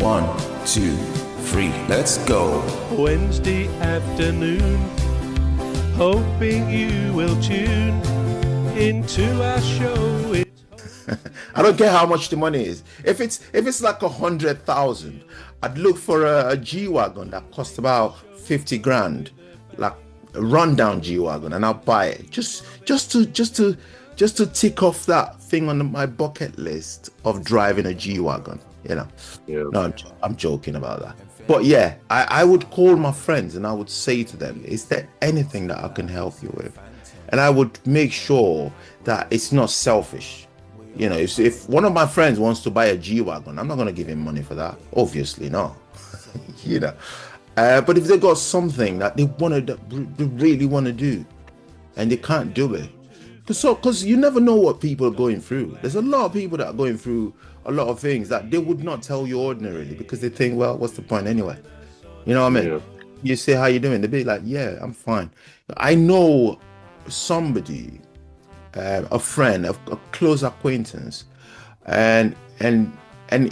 1, 2, 3, let's go. Wednesday afternoon, hoping you will tune into our show. I don't care how much the money is. If it's like 100,000, I'd look for a G-Wagon that costs about 50 grand, like a rundown G-Wagon, and I'll buy it just to tick off that thing on my bucket list of driving a G-Wagon. Yeah. No, I'm joking about that. But yeah, I would call my friends and I would say to them, is there anything that I can help you with? And I would make sure that it's not selfish. You know, if one of my friends wants to buy a G-Wagon, I'm not going to give him money for that. Obviously not. You know, but if they got something that they really want to do and they can't do it, because you never know what people are going through. There's a lot of people that are going through a lot of things that they would not tell you ordinarily because they think, well, what's the point anyway? You know what I mean? Yeah. You say, how you doing? They'd be like, yeah, I'm fine. I know somebody, a friend, a close acquaintance, and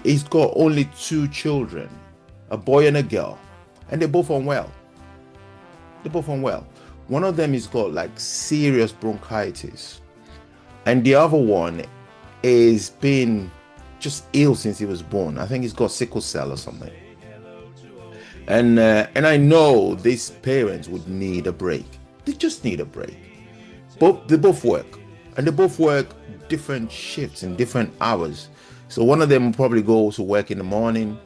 he's got only 2 children, a boy and a girl, and they're both unwell. One of them has got like serious bronchitis, and the other one is been just ill since he was born. I think he's got sickle cell or something. And I know these parents would need a break. They just need a break. But they both work. And they both work different shifts in different hours. So one of them will probably go to work in the morning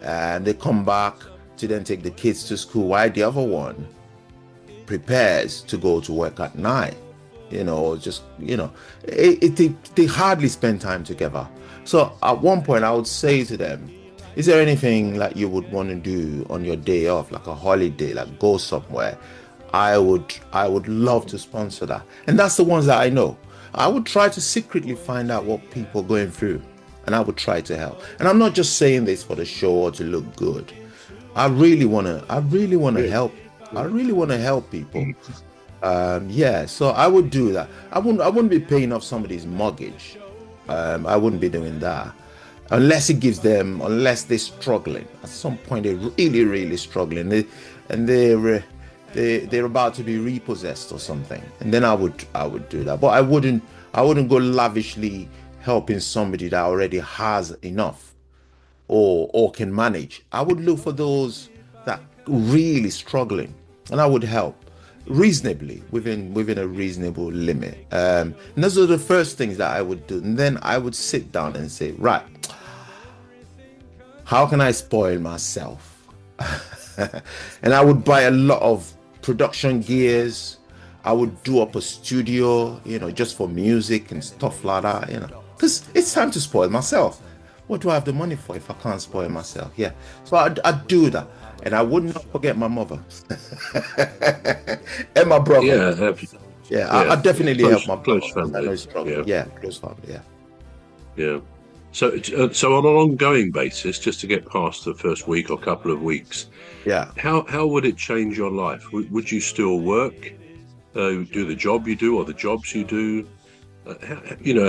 and they come back to then take the kids to school, while the other one prepares to go to work at night. You know, just, you know, they hardly spend time together. So at one point I would say to them, is there anything like you would want to do on your day off, like a holiday, like go somewhere? I would love to sponsor that. And that's the ones that I know. I would try to secretly find out what people are going through, and I would try to help. And I'm not just saying this for the show or to look good. I really want to help. I really want to help people. Yeah, so I would do that. I wouldn't be paying off somebody's mortgage. I wouldn't be doing that unless they're struggling. At some point they're really struggling. They're about to be repossessed or something, and then I would do that. But I wouldn't go lavishly helping somebody that already has enough or can manage. I would look for those that really struggling, and I would help reasonably within a reasonable limit. And those are the first things that I would do, and then I would sit down and say, right, how can I spoil myself? And I would buy a lot of production gears. I would do up a studio, you know, just for music and stuff like that, you know, because it's time to spoil myself. What do I have the money for if I can't spoil myself? Yeah, so I'd do that. And I would not forget my mother and my brother. I definitely help my brother. Close family. I know he's struggling. Yeah, close family. Yeah. So on an ongoing basis, just to get past the first week or couple of weeks, how would it change your life? Would you still work, do the job you do or the jobs you do?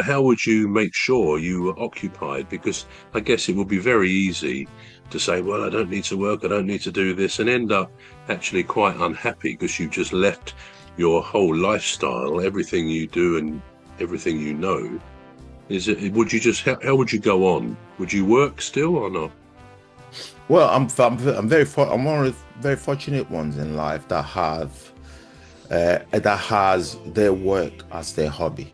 How would you make sure you were occupied? Because I guess it would be very easy to say, well, I don't need to work, I don't need to do this, and end up actually quite unhappy because you've just left your whole lifestyle, everything you do and everything you know. Would you just, how would you go on? Would you work still or not? Well, I'm one of the very fortunate ones in life that has their work as their hobby.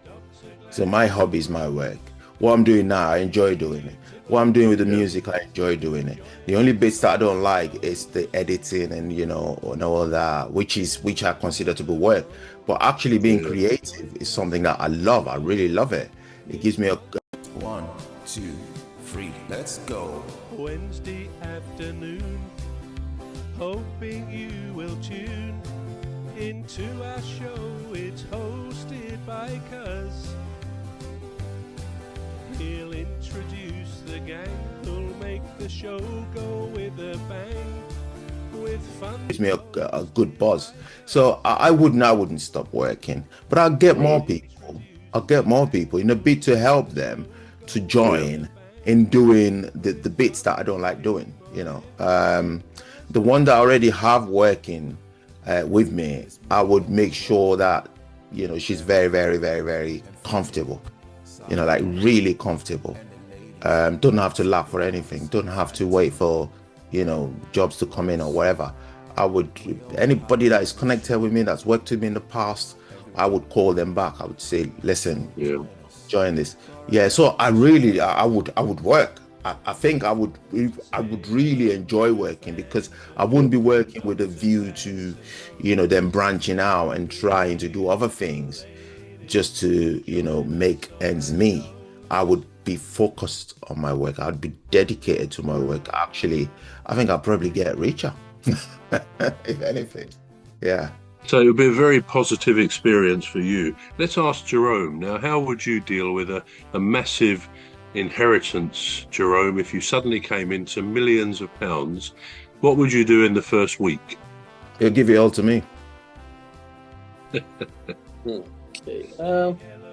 So my hobby is my work. What I'm doing now, I enjoy doing it. What I'm doing with the music, I enjoy doing it. The only bits that I don't like is the editing and, you know, and all that, which I consider to be work. But actually being creative is something that I love. I really love it. It gives me a 1, 2, 3, let's go. Wednesday afternoon, hoping you will tune into our show. It's hosted by Cuz. He'll introduce the gang who'll make the show go with a bang. With fun. Gives me a good buzz. So I wouldn't stop working, but I'll get more people in a bid to help them to join in doing the bits that I don't like doing. You know, the one that I already have working with me, I would make sure that, you know, she's very, very, very, very comfortable. You know, like really comfortable. Don't have to laugh or anything. Don't have to wait for, you know, jobs to come in or whatever. I would, anybody that is connected with me, that's worked with me in the past, I would call them back. I would say, listen, join this. Yeah, so I would work. I think I would really enjoy working, because I wouldn't be working with a view to, you know, them branching out and trying to do other things just to, you know, make ends meet. I would be focused on my work. I'd be dedicated to my work. Actually, I think I'll probably get richer, if anything. Yeah. So it would be a very positive experience for you. Let's ask Jerome now. How would you deal with a massive inheritance, Jerome? If you suddenly came into millions of pounds, what would you do in the first week? He'll give it all to me. Okay.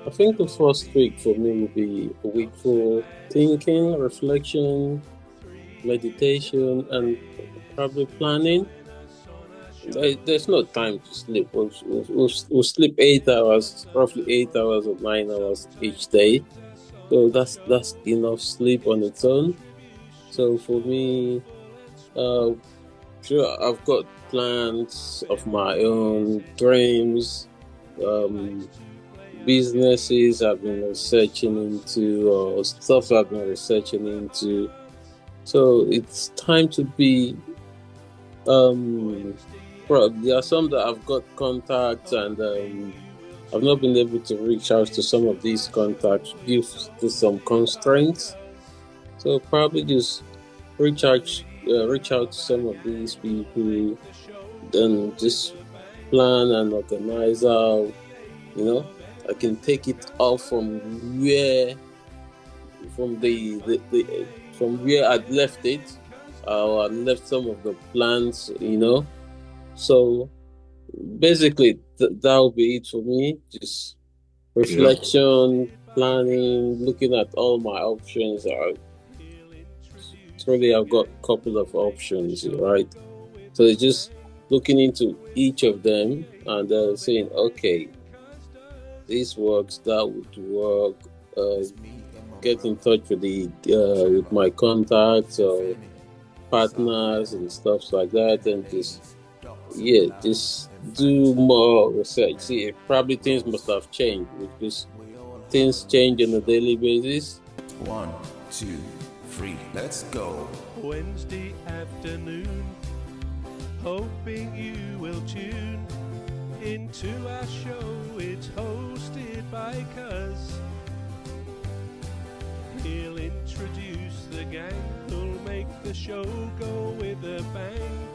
I think the first week for me will be a week for thinking, reflection, meditation, and probably planning. There's no time to sleep. We'll sleep 8 hours, roughly 8 hours or 9 hours each day. So that's enough sleep on its own. So for me, sure, I've got plans of my own, dreams, businesses I've been researching into, or stuff I've been researching into. So it's time to be. There are some that I've got contacts, and I've not been able to reach out to some of these contacts due to some constraints. So probably just reach out to some of these people, then just plan and organize how, you know, I can take it off from where I'd left it. I left some of the plans, you know. So basically, that will be it for me. Just reflection, planning, looking at all my options. I've got a couple of options, right? So it's just looking into each of them and saying, okay, this works, that would work. Get in touch with my contacts or partners and stuff like that, and just do more research. See, probably things must have changed, because things change on a daily basis. 1, 2, 3, let's go. Wednesday afternoon, hoping you will tune into our show. It's hosted by Cuz. He'll introduce the gang who'll make the show go with a bang.